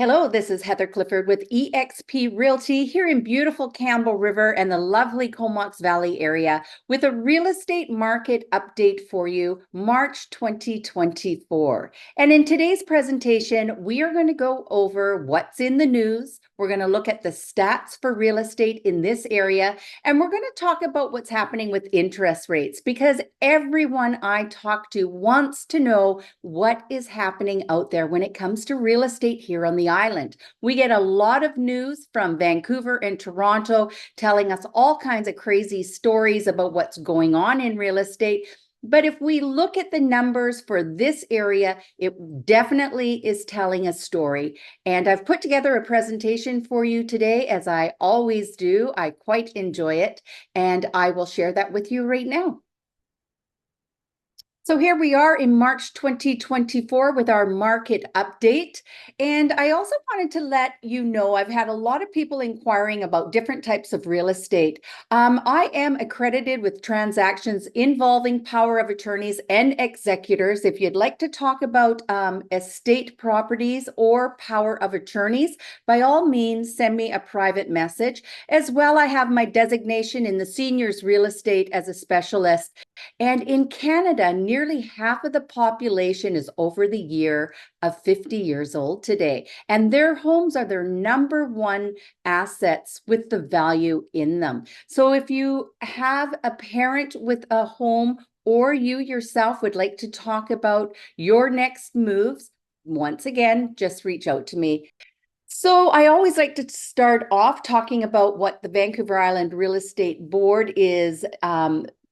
Hello, this is Heather Clifford with eXp Realty here in beautiful Campbell River and the lovely Comox Valley area with a real estate market update for you, March 2024. And in today's presentation, we are going to go over what's in the news. We're going to look at the stats for real estate in this area, and we're going to talk about what's happening with interest rates because everyone I talk to wants to know what is happening out there when it comes to real estate here on the island. We get a lot of news from Vancouver and Toronto telling us all kinds of crazy stories about what's going on in real estate. But if we look at the numbers for this area, it definitely is telling a story. And I've put together a presentation for you today, as I always do. I quite enjoy it, and I will share that with you right now. So here we are in March 2024 with our market update. And I also wanted to let you know, I've had a lot of people inquiring about different types of real estate. I am accredited with transactions involving power of attorneys and executors. If you'd like to talk about estate properties or power of attorneys, by all means, send me a private message. As well, I have my designation in the seniors real estate as a specialist. And in Canada, nearly half of the population is over the year of 50 years old today. And their homes are their number one assets with the value in them. So if you have a parent with a home or you yourself would like to talk about your next moves, once again, just reach out to me. So I always like to start off talking about what the Vancouver Island Real Estate Board is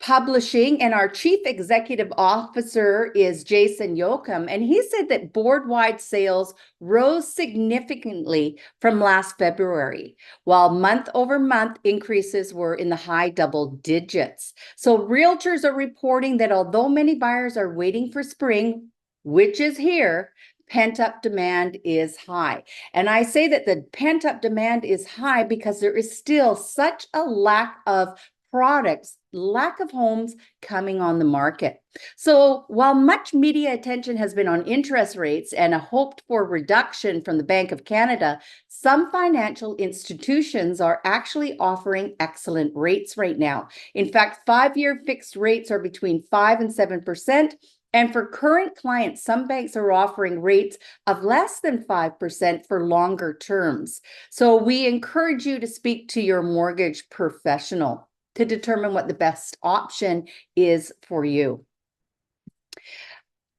publishing, and our chief executive officer is Jason Yoakum, and he said that board-wide sales rose significantly from last February, while month-over-month increases were in the high double digits. So realtors are reporting that although many buyers are waiting for spring, which is here, pent-up demand is high. And I say that the pent-up demand is high because there is still such a lack of products, lack of homes coming on the market. So while much media attention has been on interest rates and a hoped for reduction from the Bank of Canada, some financial institutions are actually offering excellent rates right now. In fact, 5-year fixed rates are between 5 and 7%. And for current clients, some banks are offering rates of less than 5% for longer terms. So we encourage you to speak to your mortgage professional to determine what the best option is for you.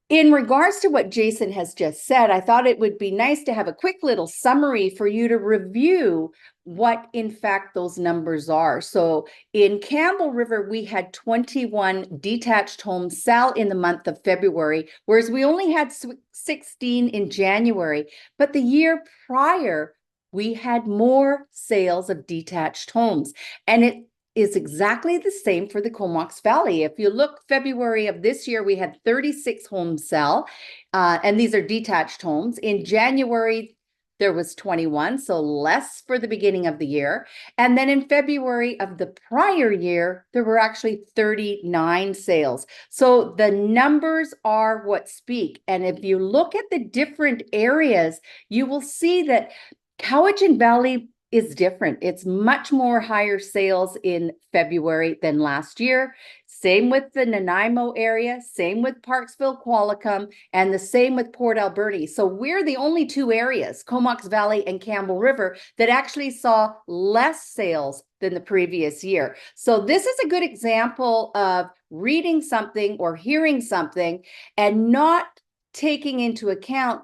In regards to what Jason has just said, I thought it would be nice to have a quick little summary for you to review what in fact those numbers are. So in Campbell River, we had 21 detached homes sell in the month of February, whereas we only had 16 in January. But the year prior, we had more sales of detached homes. And it is exactly the same for the Comox Valley. If you look, February of this year, we had 36 homes sell, and these are detached homes. In January, there was 21, so less for the beginning of the year. And then in February of the prior year, there were actually 39 sales. So the numbers are what speak. And if you look at the different areas, you will see that Cowichan Valley is different. It's much more higher sales in February than last year. Same with the Nanaimo area, same with Parksville, Qualicum, and the same with Port Alberni. So we're the only two areas, Comox Valley and Campbell River, that actually saw less sales than the previous year. So this is a good example of reading something or hearing something and not taking into account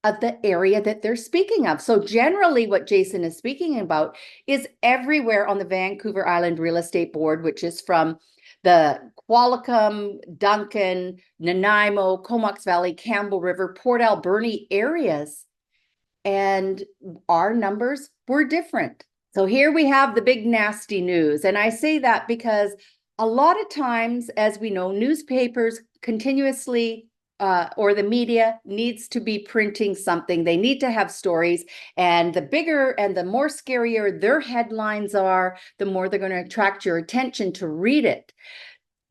of the area that they're speaking of. So generally what Jason is speaking about is everywhere on the Vancouver Island Real Estate Board, which is from the Qualicum, Duncan, Nanaimo, Comox Valley, Campbell River, Port Alberni areas. And our numbers were different. So here we have the big nasty news. And I say that because a lot of times, as we know, newspapers continuously or the media needs to be printing something. They need to have stories, and the bigger and the more scarier their headlines are, the more they're going to attract your attention to read it.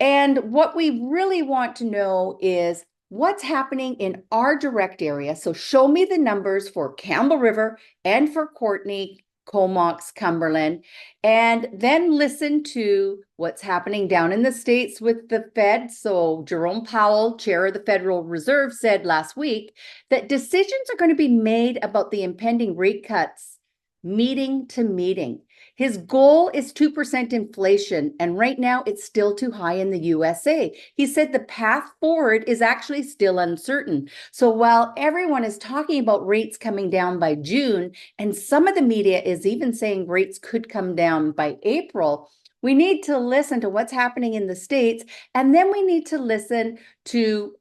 And what we really want to know is what's happening in our direct area. So show me the numbers for Campbell River and for Courtney, Comox, Cumberland, and then listen to what's happening down in the States with the Fed. So Jerome Powell, chair of the Federal Reserve, said last week that decisions are going to be made about the impending rate cuts meeting to meeting. His goal is 2% inflation, and right now it's still too high in the USA. He said the path forward is actually still uncertain. So while everyone is talking about rates coming down by June, and some of the media is even saying rates could come down by April, we need to listen to what's happening in the States, and then we need to listen to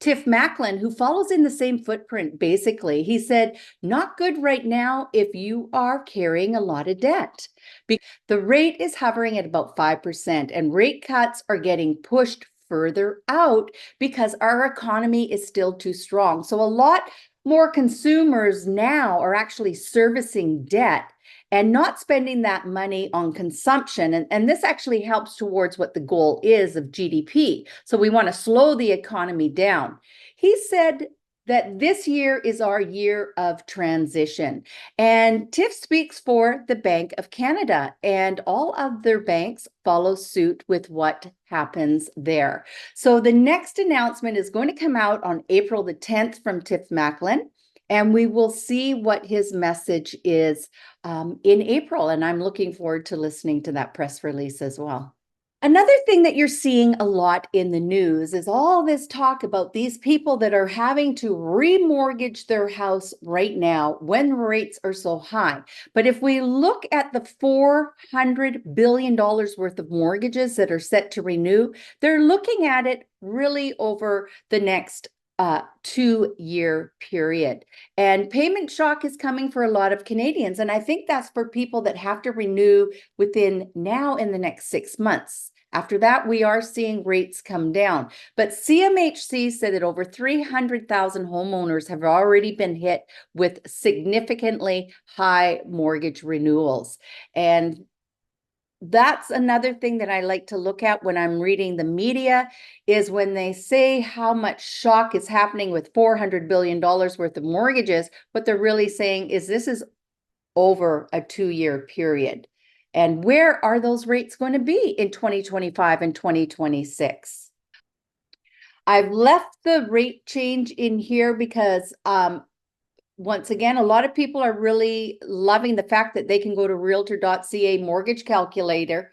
Tiff Macklin, who follows in the same footprint, basically. He said, not good right now if you are carrying a lot of debt. The rate is hovering at about 5%, and rate cuts are getting pushed further out because our economy is still too strong. So a lot more consumers now are actually servicing debt and not spending that money on consumption. And this actually helps towards what the goal is of GDP. So we want to slow the economy down. He said that this year is our year of transition. And Tiff speaks for the Bank of Canada, and all other banks follow suit with what happens there. So the next announcement is going to come out on April the 10th from Tiff Macklin, and we will see what his message is in April. And I'm looking forward to listening to that press release as well. Another thing that you're seeing a lot in the news is all this talk about these people that are having to remortgage their house right now when rates are so high. But if we look at the $400 billion worth of mortgages that are set to renew, they're looking at it really over the next 2-year period. And payment shock is coming for a lot of Canadians. And I think that's for people that have to renew within now in the next 6 months. After that, we are seeing rates come down. But CMHC said that over 300,000 homeowners have already been hit with significantly high mortgage renewals. And that's another thing that I like to look at when I'm reading the media is when they say how much shock is happening with $400 billion worth of mortgages, what they're really saying is this is over a 2-year period. And where are those rates going to be in 2025 and 2026? I've left the rate change in here because once again, a lot of people are really loving the fact that they can go to realtor.ca mortgage calculator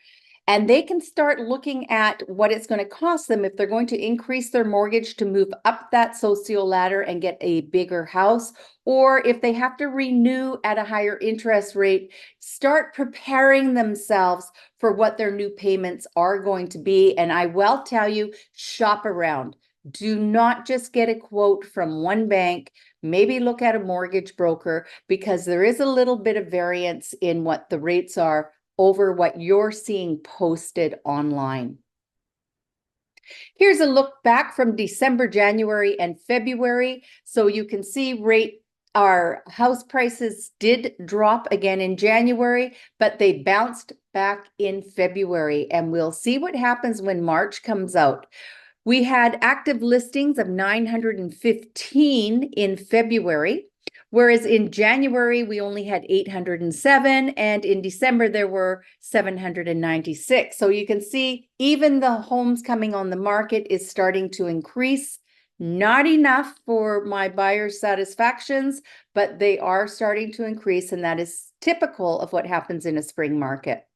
and they can start looking at what it's going to cost them if they're going to increase their mortgage to move up that socio ladder and get a bigger house, or if they have to renew at a higher interest rate, start preparing themselves for what their new payments are going to be. And I will tell you, shop around. Do not just get a quote from one bank. Maybe look at a mortgage broker because there is a little bit of variance in what the rates are over what you're seeing posted online. Here's a look back from December, January, and February. So you can see our house prices did drop again in January, but they bounced back in February. And we'll see what happens when March comes out. We had active listings of 915 in February, whereas in January, we only had 807, and in December, there were 796. So you can see even the homes coming on the market is starting to increase. Not enough for my buyers' satisfactions, but they are starting to increase, and that is typical of what happens in a spring market.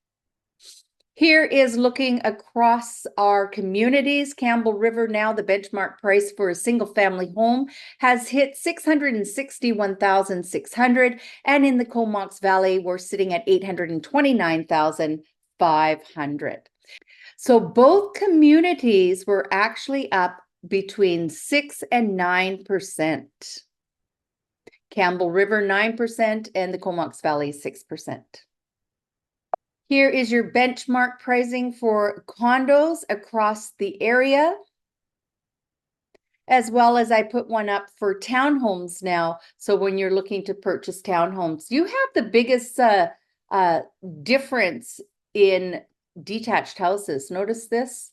Here is looking across our communities. Campbell River now, the benchmark price for a single family home has hit $661,600. And in the Comox Valley, we're sitting at $829,500. So both communities were actually up between 6 and 9%. Campbell River 9% and the Comox Valley 6%. Here is your benchmark pricing for condos across the area, as well as I put one up for townhomes now. So when you're looking to purchase townhomes, you have the biggest difference in detached houses. Notice this.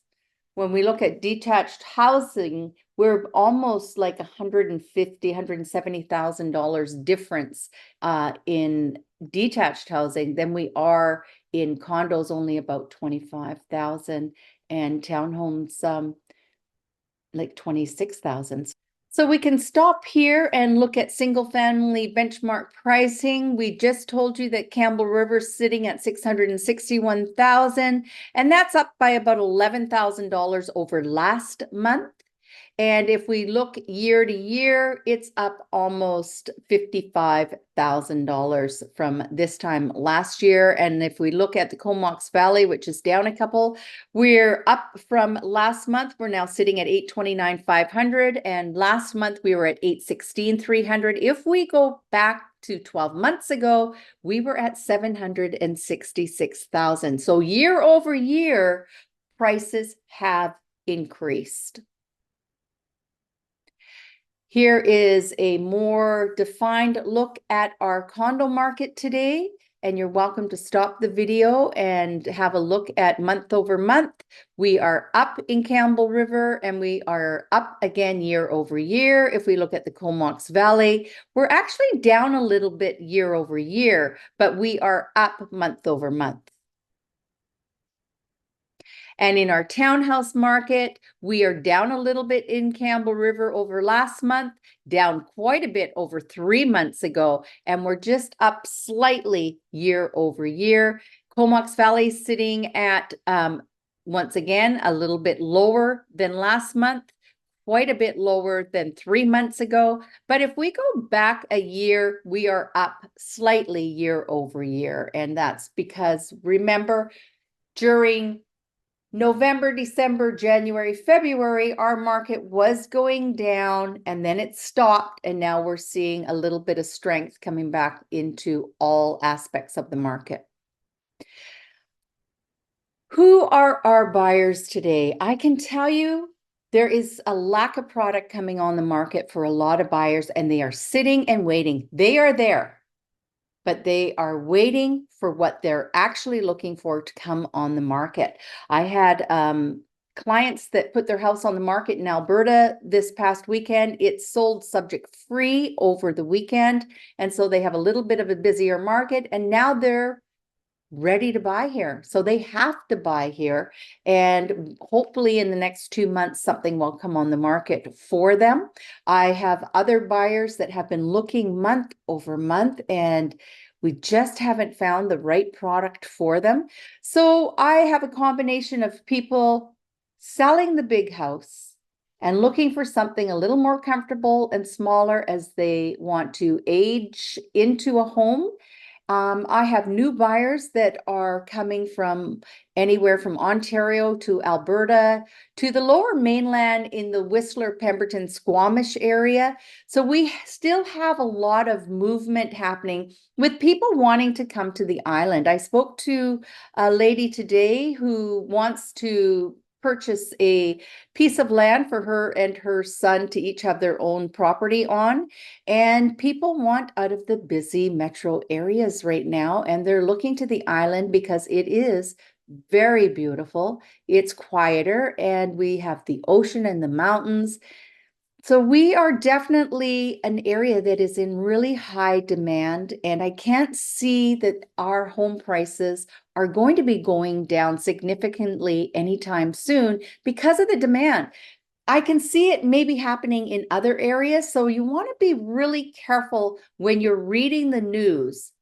When we look at detached housing, we're almost like $170,000 difference in detached housing than we are in condos, only about 25,000, and townhomes like 26,000. So we can stop here and look at single family benchmark pricing. We just told you that Campbell River's sitting at 661,000, and that's up by about $11,000 over last month. And if we look year to year, it's up almost $55,000 from this time last year. And if we look at the Comox Valley, which is down a couple, we're up from last month. We're now sitting at 829,500, and last month we were at 816,300. If we go back to 12 months ago, we were at 766,000. So year over year, prices have increased. Here is a more defined look at our condo market today, and you're welcome to stop the video and have a look at month over month. We are up in Campbell River, and we are up again year over year. If we look at the Comox Valley, we're actually down a little bit year over year, but we are up month over month. And in our townhouse market, we are down a little bit in Campbell River over last month, down quite a bit over 3 months ago, and we're just up slightly year over year. Comox Valley sitting at, once again, a little bit lower than last month, quite a bit lower than 3 months ago. But if we go back a year, we are up slightly year over year. And that's because, remember, during November, December, January, February, our market was going down, and then it stopped, and now we're seeing a little bit of strength coming back into all aspects of the market. Who are our buyers today? I can tell you there is a lack of product coming on the market for a lot of buyers, and they are sitting and waiting. They are there, but they are waiting for what they're actually looking for to come on the market. I had clients that put their house on the market in Alberta this past weekend. It sold subject free over the weekend, and so they have a little bit of a busier market, and now they're ready to buy here. So they have to buy here, and hopefully in the next 2 months, something will come on the market for them. I have other buyers that have been looking month over month, and we just haven't found the right product for them. So I have a combination of people selling the big house and looking for something a little more comfortable and smaller as they want to age into a home. I have new buyers that are coming from anywhere from Ontario to Alberta to the lower mainland in the Whistler, Pemberton, Squamish area. So we still have a lot of movement happening with people wanting to come to the island. I spoke to a lady today who wants to purchase a piece of land for her and her son to each have their own property on. And people want out of the busy metro areas right now, and they're looking to the island because it is very beautiful. It's quieter, and we have the ocean and the mountains. So we are definitely an area that is in really high demand, and I can't see that our home prices are going to be going down significantly anytime soon because of the demand. I can see it maybe happening in other areas, so you want to be really careful when you're reading the news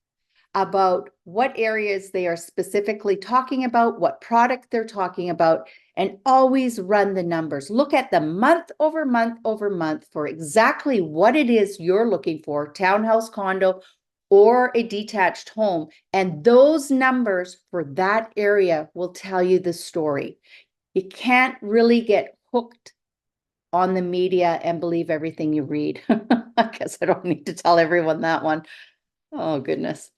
about what areas they are specifically talking about, what product they're talking about, and always run the numbers. Look at the month over month over month for exactly what it is you're looking for, townhouse, condo, or a detached home. And those numbers for that area will tell you the story. You can't really get hooked on the media and believe everything you read. I guess I don't need to tell everyone that one. Oh, goodness.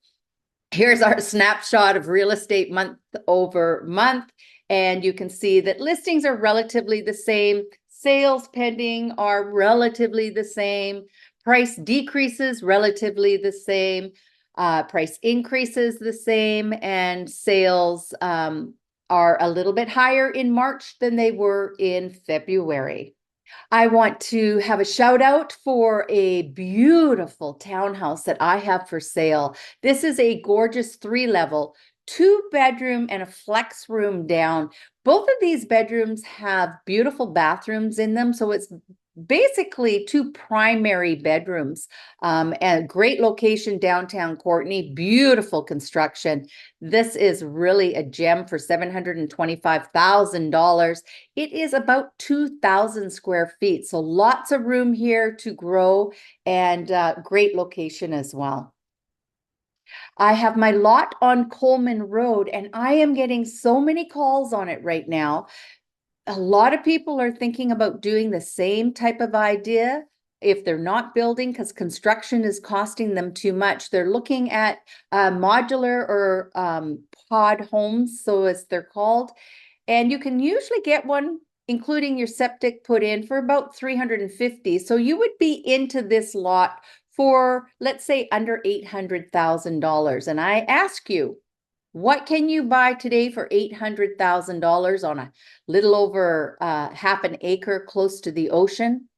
Here's our snapshot of real estate month over month, and you can see that listings are relatively the same. Sales pending are relatively the same. Price decreases relatively the same. Price increases the same, and sales are a little bit higher in March than they were in February. I want to have a shout out for a beautiful townhouse that I have for sale. This is a gorgeous 3-level, 2-bedroom and a flex room down. Both of these bedrooms have beautiful bathrooms in them. So it's basically 2 primary bedrooms, and great location downtown Courtenay, beautiful construction. This is really a gem for $725,000. It is about 2,000 square feet, so lots of room here to grow, and great location as well. I have my lot on Coleman Road, and I am getting so many calls on it right now. A lot of people are thinking about doing the same type of idea if they're not building, because construction is costing them too much. They're looking at modular or pod homes, so as they're called. And you can usually get one, including your septic put in, for about 350. So you would be into this lot for, let's say, under $800,000. And I ask you, what can you buy today for $800,000 on a little over half an acre close to the ocean?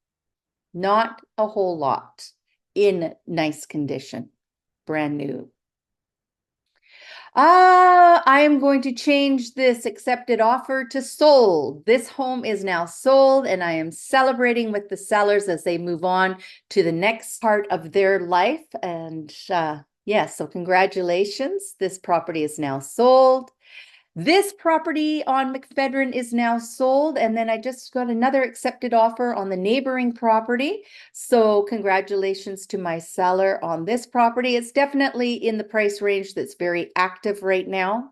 Not a whole lot, in nice condition, brand new. I am going to change this accepted offer to sold. This home is now sold, and I am celebrating with the sellers as they move on to the next part of their life. And yes, so congratulations. This property is now sold. This property on McFedrin is now sold, and then I just got another accepted offer on the neighboring property. So congratulations to my seller on this property. It's definitely in the price range that's very active right now.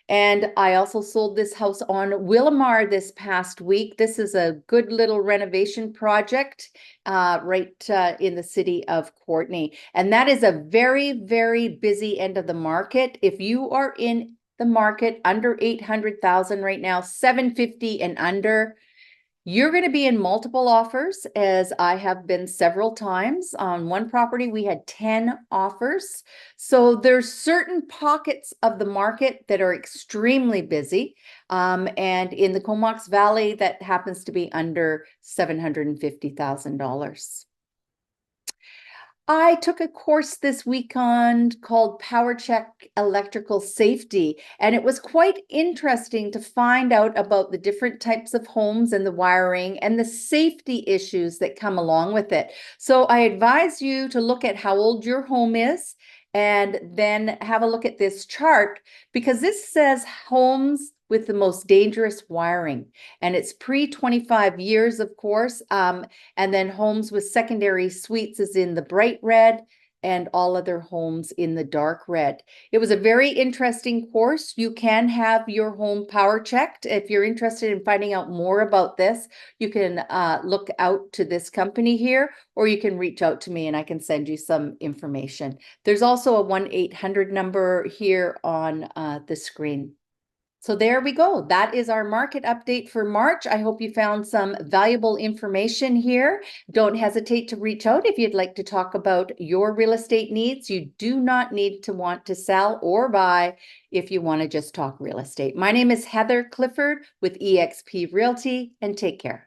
And I also sold this house on Willamar this past week. This is a good little renovation project right in the city of Courtenay. And that is a very, very busy end of the market. If you are in the market under 800,000 right now, 750 and under, you're going to be in multiple offers, as I have been several times. On one property, we had 10 offers. So there's certain pockets of the market that are extremely busy. And in the Comox Valley, that happens to be under $750,000. I took a course this weekend called Power Check Electrical Safety, and it was quite interesting to find out about the different types of homes and the wiring and the safety issues that come along with it. So I advise you to look at how old your home is, and then have a look at this chart, because this says homes with the most dangerous wiring, and it's pre-25 years, of course. And then homes with secondary suites is in the bright red, and all other homes in the dark red. It was a very interesting course. You can have your home power checked. If you're interested in finding out more about this, you can look out to this company here, or you can reach out to me and I can send you some information. There's also a 1-800 number here on the screen. So there we go. That is our market update for March. I hope you found some valuable information here. Don't hesitate to reach out if you'd like to talk about your real estate needs. You do not need to want to sell or buy if you want to just talk real estate. My name is Heather Clifford with eXp Realty, and take care.